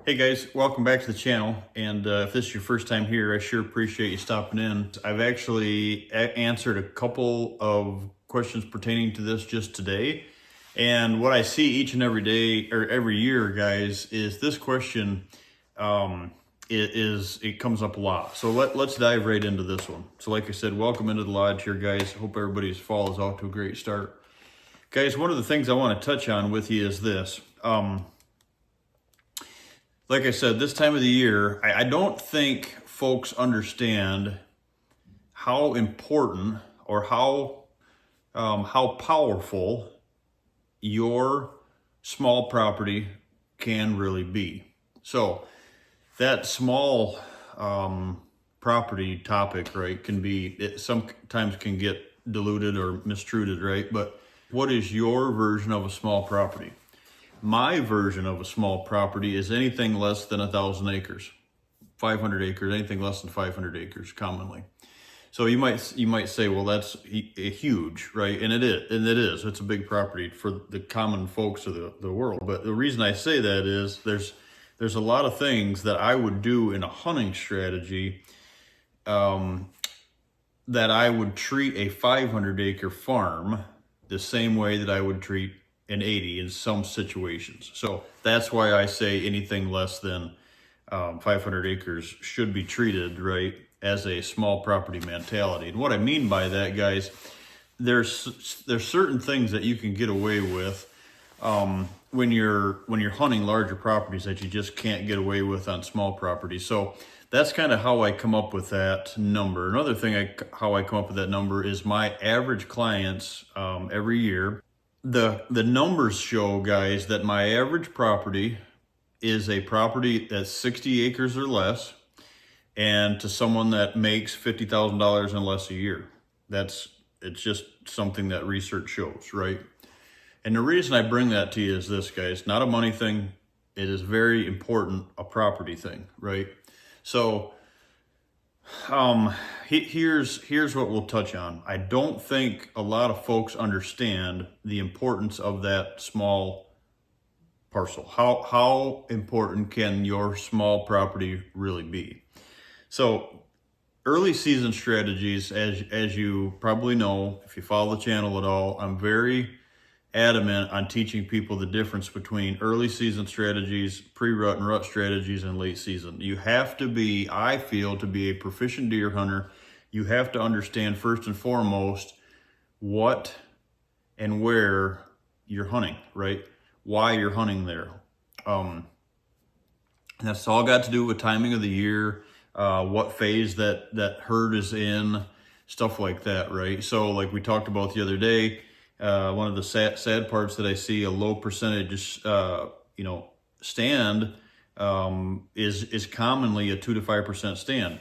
Hey guys, welcome back to the channel. And if this is your first time here, I sure appreciate you stopping in. I've actually answered a couple of questions pertaining to this just today. And what I see each and every day or every year, guys, is this question it comes up a lot. So let's dive right into this one. So like I said, welcome into the lodge here, guys. Hope everybody's fall is off to a great start. Guys, one of the things I want to touch on with you is this. Like I said, this time of the year, I don't think folks understand how important or how powerful your small property can really be. So that small property topic, right, it sometimes can get diluted or mistreated, right? But what is your version of a small property? My version of a small property is anything less than 1,000 acres, 500 acres, anything less than 500 acres commonly. So you might say, well, that's huge, right? And it is. It's a big property for the common folks of the world. But the reason I say that is there's a lot of things that I would do in a hunting strategy that I would treat a 500 acre farm the same way that I would treat an 80 in some situations. So that's why I say anything less than 500 acres should be treated, right, as a small property mentality. And what I mean by that, guys, there's certain things that you can get away with when you're hunting larger properties that you just can't get away with on small properties. So that's kind of how I come up with that number. Another thing how I come up with that number is my average clients every year. The numbers show, guys, that my average property is a property that's 60 acres or less, and to someone that makes $50,000 and less a year. It's just something that research shows, right? And the reason I bring that to you is this, guys, not a money thing. It is very important, a property thing, right? So here's what we'll touch on. I don't think a lot of folks understand the importance of that small parcel. How important can your small property really be? So early season strategies, as you probably know, if you follow the channel at all, I'm very adamant on teaching people the difference between early season strategies, pre-rut and rut strategies, and late season. You have to be, I feel, to be a proficient deer hunter, you have to understand first and foremost what and where you're hunting, right? Why you're hunting there. And that's all got to do with timing of the year, what phase that herd is in, stuff like that, right? So like we talked about the other day, one of the sad parts that I see a low percentage, stand is commonly a 2 to 5% stand.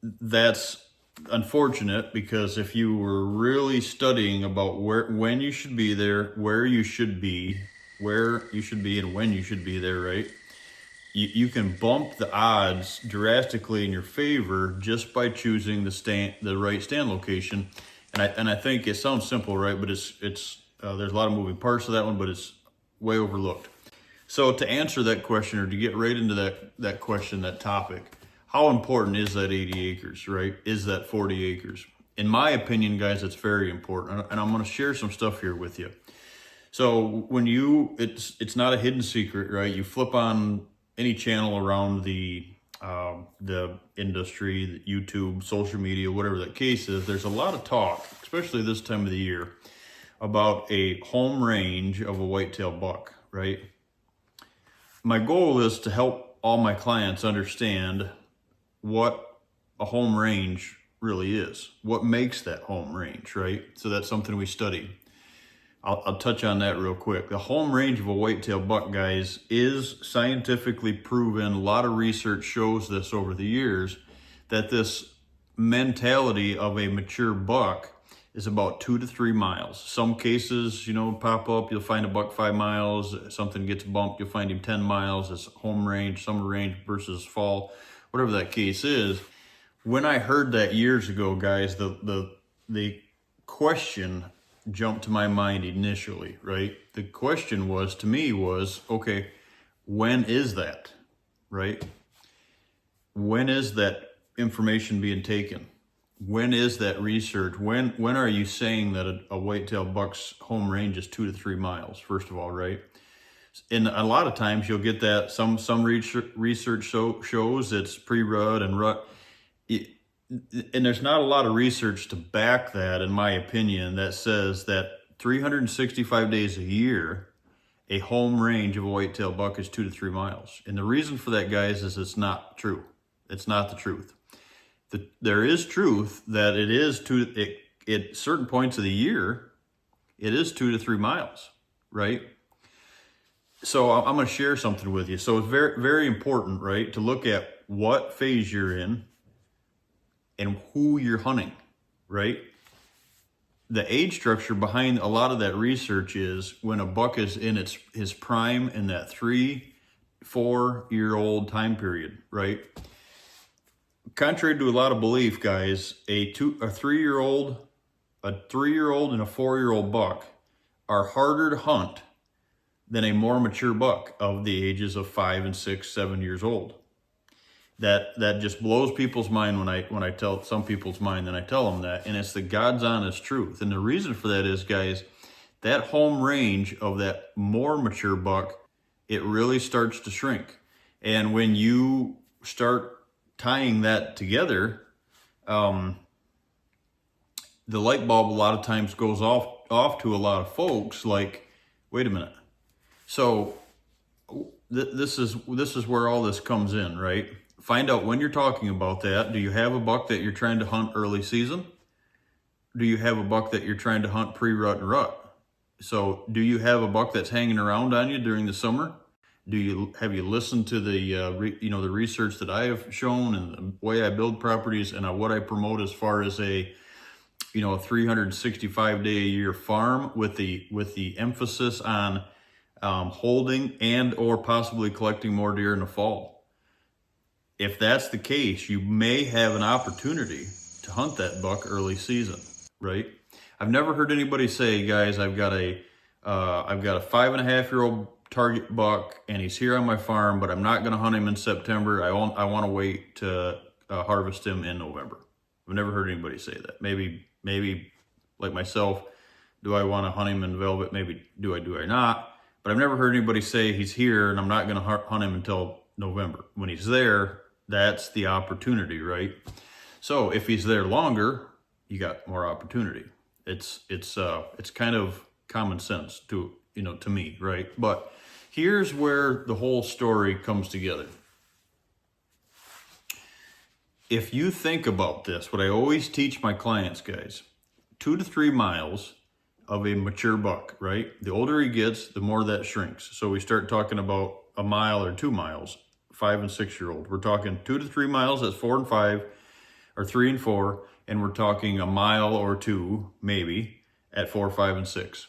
That's unfortunate, because if you were really studying about when you should be there, where you should be, and when you should be there, right? You can bump the odds drastically in your favor just by choosing the right stand location. And I think it sounds simple, right? But it's there's a lot of moving parts to that one, but it's way overlooked. So to answer that question, or to get right into that question, that topic, how important is that 80 acres, right? Is that 40 acres? In my opinion, guys, it's very important. And I'm going to share some stuff here with you. So when it's not a hidden secret, right? You flip on any channel around the industry, YouTube, social media, whatever that case is, there's a lot of talk, especially this time of the year, about a home range of a whitetail buck, right? My goal is to help all my clients understand what a home range really is, what makes that home range, right? So that's something we study. I'll touch on that real quick. The home range of a whitetail buck, guys, is scientifically proven. A lot of research shows this over the years, that this mentality of a mature buck is about 2 to 3 miles. Some cases, pop up, you'll find a buck 5 miles. Something gets bumped, you'll find him 10 miles. It's home range, summer range versus fall, whatever that case is. When I heard that years ago, guys, the question jumped to my mind initially, right? The question to me was, okay, when is that? right? When is that information being taken? When is that research? When are you saying that a whitetail buck's home range is 2 to 3 miles, first of all, right? And a lot of times you'll get that some research shows it's pre-rut and rut. And there's not a lot of research to back that, in my opinion, that says that 365 days a year, a home range of a whitetail buck is 2 to 3 miles. And the reason for that, guys, is it's not true. It's not the truth. There is truth that it is at certain points of the year, it is 2 to 3 miles, right? So I'm going to share something with you. So it's very, very important, right, to look at what phase you're in and who you're hunting, right? The age structure behind a lot of that research is when a buck is in his prime in that 3-4 year old time period, right? Contrary to a lot of belief, guys, a 3-year-old, a 3-year-old and a 4-year-old buck are harder to hunt than a more mature buck of the ages of 5 and 6, 7 years old. That just blows people's mind when I tell some people's mind, then I tell them that, and it's the God's honest truth. And the reason for that is, guys, that home range of that more mature buck, it really starts to shrink. And when you start tying that together, the light bulb a lot of times goes off to a lot of folks, like, wait a minute. So this is where all this comes in, right? Find out when you're talking about that. Do you have a buck that you're trying to hunt early season? Do you have a buck that you're trying to hunt pre-rut and rut? So do you have a buck that's hanging around on you during the summer? Have you listened to the the research that I have shown and the way I build properties and what I promote as far as a 365 day a year farm with the emphasis on holding and or possibly collecting more deer in the fall? If that's the case, you may have an opportunity to hunt that buck early season, right? I've never heard anybody say, guys, I've got a 5.5-year-old target buck and he's here on my farm, but I'm not going to hunt him in September. I want to wait to harvest him in November. I've never heard anybody say that. Maybe like myself, do I want to hunt him in velvet? Maybe do I not? But I've never heard anybody say he's here and I'm not going to hunt him until November. When he's there, that's the opportunity, right? So if he's there longer, you got more opportunity. It's kind of common sense to me, right? But here's where the whole story comes together. If you think about this, what I always teach my clients, guys, 2 to 3 miles of a mature buck, right? The older he gets, the more that shrinks. So we start talking about a mile or 2 miles, 5 and 6 year old. We're talking 2 to 3 miles, that's 4 and 5, or 3 and 4, and we're talking a mile or 2, maybe, at 4, 5, and 6.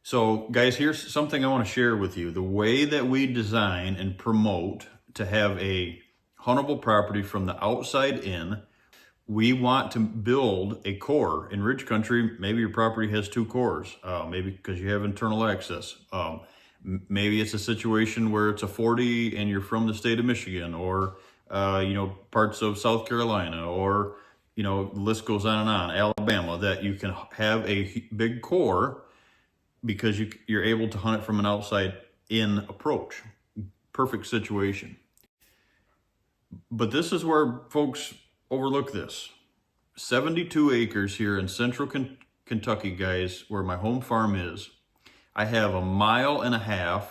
So guys, here's something I want to share with you. The way that we design and promote to have a huntable property from the outside in, we want to build a core. In ridge country, maybe your property has 2 cores, maybe because you have internal access. Maybe it's a situation where it's a 40 and you're from the state of Michigan, or parts of South Carolina, or the list goes on and on, Alabama, that you can have a big core because you're able to hunt it from an outside in approach. Perfect situation. But this is where folks overlook this. 72 acres here in central Kentucky, guys, where my home farm is. I have 1.5 miles,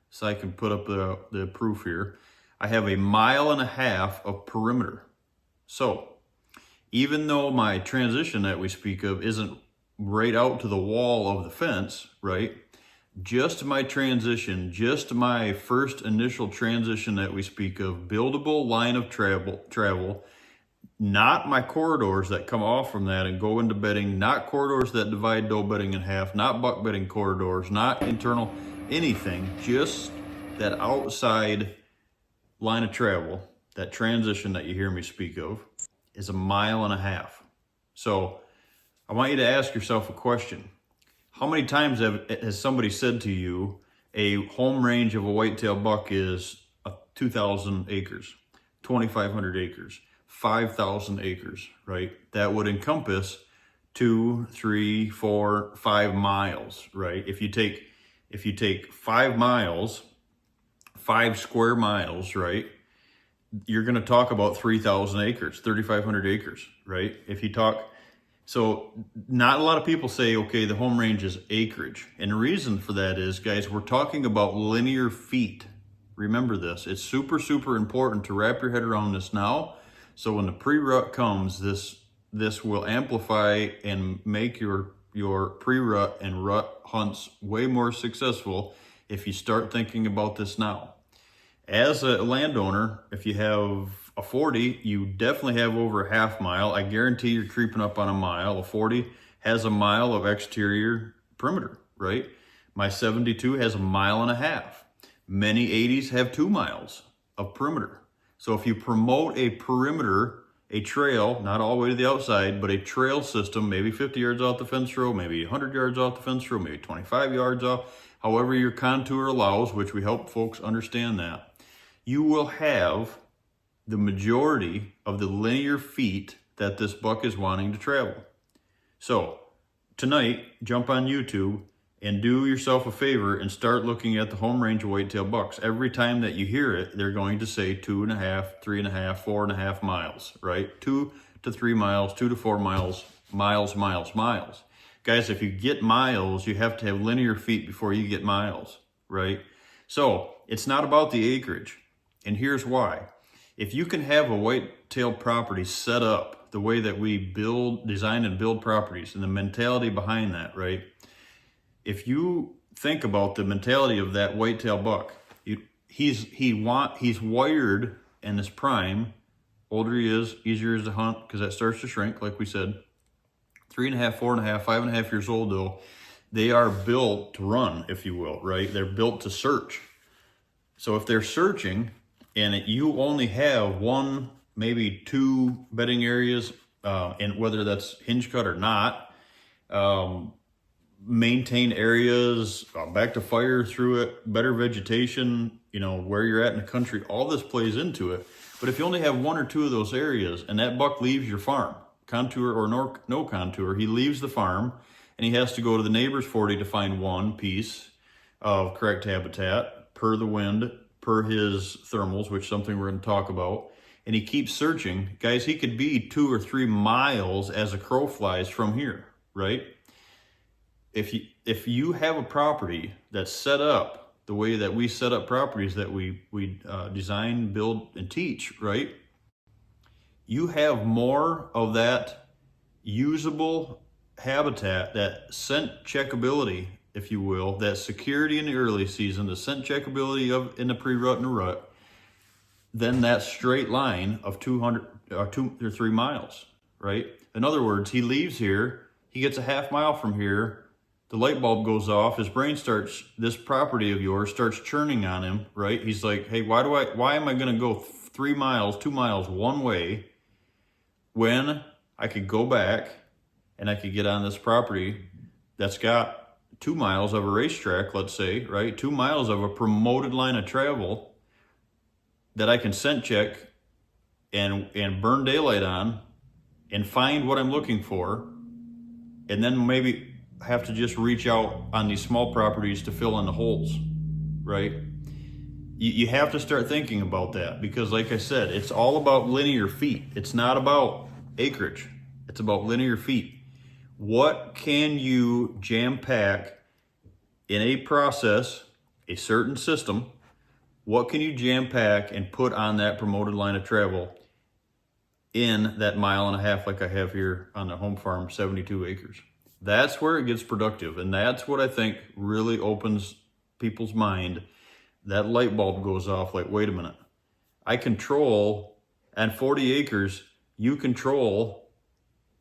so I can put up the proof here. I have 1.5 miles of perimeter. So even though my transition that we speak of isn't right out to the wall of the fence, right? Just my transition, just my first initial transition that we speak of, buildable line of travel, not my corridors that come off from that and go into bedding, not corridors that divide doe bedding in half, not buck bedding corridors, not internal anything, just that outside line of travel, that transition that you hear me speak of, is 1.5 miles. So I want you to ask yourself a question. How many times has somebody said to you a home range of a whitetail buck is 2,000 acres, 2,500 acres, 5,000 acres, right? That would encompass 2, 3, 4, 5 miles, right? If you take 5 miles, 5 square miles, right? You're going to talk about 3,000 acres, 3,500 acres, right? If you talk, so not a lot of people say, okay, the home range is acreage. And the reason for that is, guys, we're talking about linear feet. Remember this. It's super, super important to wrap your head around this now. So when the pre-rut comes, this will amplify and make your pre-rut and rut hunts way more successful if you start thinking about this now. As a landowner, if you have a 40, you definitely have over a half mile. I guarantee you're creeping up on a mile. A 40 has a mile of exterior perimeter, right? My 72 has a mile and a half. Many 80s have 2 miles of perimeter. So if you promote a perimeter, a trail, not all the way to the outside, but a trail system, maybe 50 yards off the fence row, maybe 100 yards off the fence row, maybe 25 yards off, however your contour allows, which we help folks understand that, you will have the majority of the linear feet that this buck is wanting to travel. So tonight, jump on YouTube and do yourself a favor and start looking at the home range of whitetail bucks. Every time that you hear it, they're going to say 2.5, 3.5, 4.5 miles, right? 2 to 3 miles, 2 to 4 miles, miles. Guys, if you get miles, you have to have linear feet before you get miles, right? So it's not about the acreage. And here's why. If you can have a whitetail property set up the way that we design and build properties and the mentality behind that, right? If you think about the mentality of that whitetail buck, he's wired in his prime. Older he is, easier is to hunt because that starts to shrink, like we said. 3.5, 4.5, 5.5 years old though, they are built to run, if you will, right? They're built to search. So if they're searching and you only have 1, maybe 2 bedding areas, and whether that's hinge cut or not, maintain areas, back to fire through it, better vegetation, where you're at in the country, all this plays into it. But if you only have 1 or 2 of those areas and that buck leaves your farm, contour or no contour, he leaves the farm and he has to go to the neighbor's 40 to find 1 piece of correct habitat per the wind, per his thermals, which is something we're going to talk about. And he keeps searching. Guys, he could be 2 or 3 miles as a crow flies from here, right? If you have a property that's set up the way that we set up properties that we design, build, and teach, right? You have more of that usable habitat, that scent checkability, if you will, that security in the early season, the scent checkability in the pre-rut and the rut, than that straight line of 2 or 3 miles, right? In other words, he leaves here, he gets a half mile from here, the light bulb goes off, his brain starts, this property of yours starts churning on him, right? He's like, hey, why am I gonna go 3 miles, 2 miles one way when I could go back and I could get on this property that's got 2 miles of a racetrack, let's say, right? 2 miles of a promoted line of travel that I can scent check and burn daylight on and find what I'm looking for, and then maybe have to just reach out on these small properties to fill in the holes, right? You have to start thinking about that because, like I said, it's all about linear feet. It's not about acreage. It's about linear feet. What can you jam pack in a process, a certain system? What can you jam pack and put on that promoted line of travel in that 1.5 miles like I have here on the home farm, 72 acres? That's where it gets productive. And that's what I think really opens people's mind. That light bulb goes off like, wait a minute. I control, at 40 acres, you control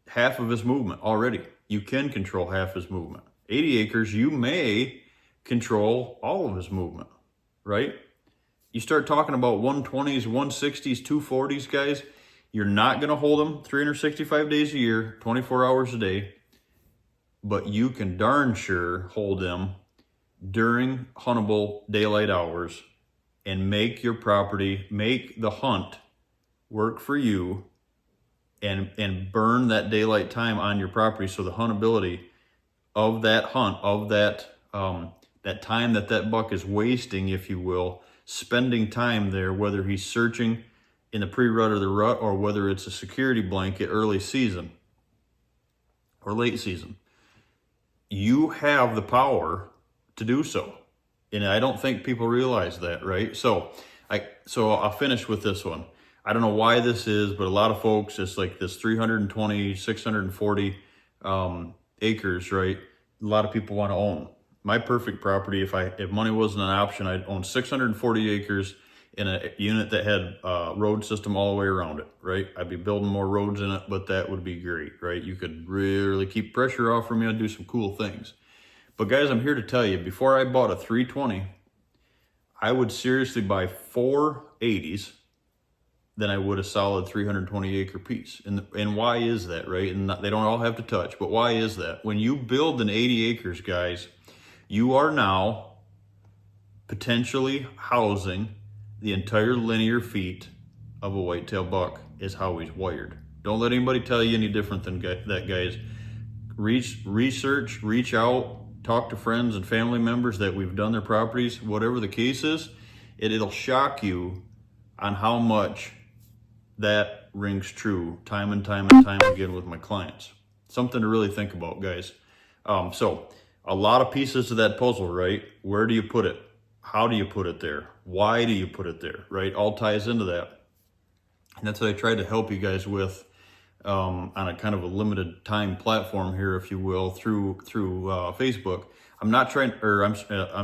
half of his movement already. You can control half his movement. 80 acres, you may control all of his movement, right? You start talking about 120s, 160s, 240s, guys, you're not going to hold them 365 days a year, 24 hours a day, but you can darn sure hold them during huntable daylight hours and make your property, make the hunt work for you, and burn that daylight time on your property. So the huntability of that hunt, of that that time that buck is wasting, if you will, spending time there, whether he's searching in the pre-rut or the rut, or whether it's a security blanket early season or late season, you have the power to do so. And I don't think people realize that, right? So I'll finish with this one. I don't know why this is, but a lot of folks, it's like this 320, 640 acres, right? A lot of people want to own. My perfect property, if money wasn't an option, I'd own 640 acres in a unit that had a road system all the way around it, right? I'd be building more roads in it, but that would be great, right? You could really keep pressure off from me and do some cool things. But guys, I'm here to tell you, before I bought a 320, I would seriously buy 4 80s than I would a solid 320 acre piece. And why is that, right? And they don't all have to touch, but why is that? When you build an 80 acres, guys, you are now potentially housing the entire linear feet of a whitetail buck, is how he's wired. Don't let anybody tell you any different than that, guys. Research, reach out, talk to friends and family members that we've done their properties, whatever the case is, it'll shock you on how much that rings true time and time again with my clients. Something to really think about, guys. So a lot of pieces to that puzzle, right? Where do you put it? How do you put it there? Why do you put it there, right? All ties into that. And that's what I tried to help you guys with on a kind of a limited time platform here, if you will, through Facebook. I'm not trying, or I'm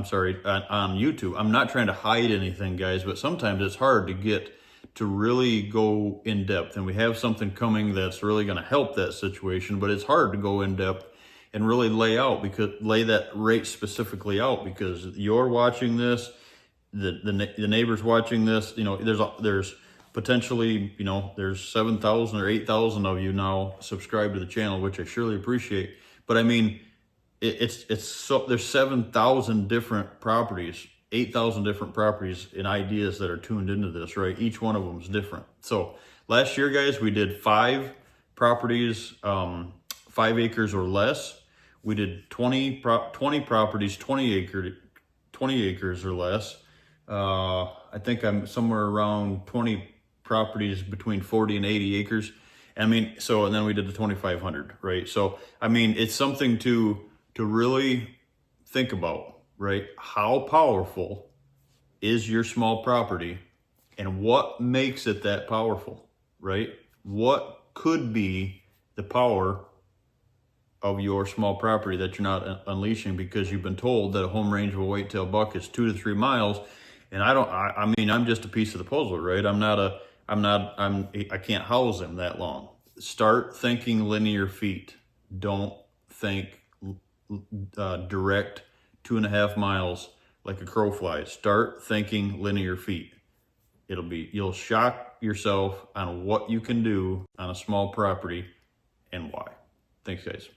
sorry, on YouTube. I'm not trying to hide anything, guys, but sometimes it's hard to get to really go in depth. And we have something coming that's really going to help that situation, but it's hard to go in depth and really lay that rate specifically out, because you're watching this, the neighbor's watching this. You know, there's potentially, you know, there's 7,000 or 8,000 of you now subscribed to the channel, which I surely appreciate. But I mean, it's so there's 7,000 different properties, 8,000 different properties and ideas that are tuned into this, right? Each one of them is different. So last year, guys, we did 5 properties, 5 acres or less. We did 20 properties, 20 acres or less. I think I'm somewhere around 20 properties between 40 and 80 acres. I mean, so, and then we did the 2,500, right? So, I mean, it's something to really think about, right? How powerful is your small property, and what makes it that powerful, right? What could be the power of your small property that you're not unleashing because you've been told that a home range of a whitetail buck is 2 to 3 miles. And I mean, I'm just a piece of the puzzle, right? I can't house them that long. Start thinking linear feet. Don't think direct 2.5 miles like a crow flies. Start thinking linear feet. You'll shock yourself on what you can do on a small property and why. Thanks, guys.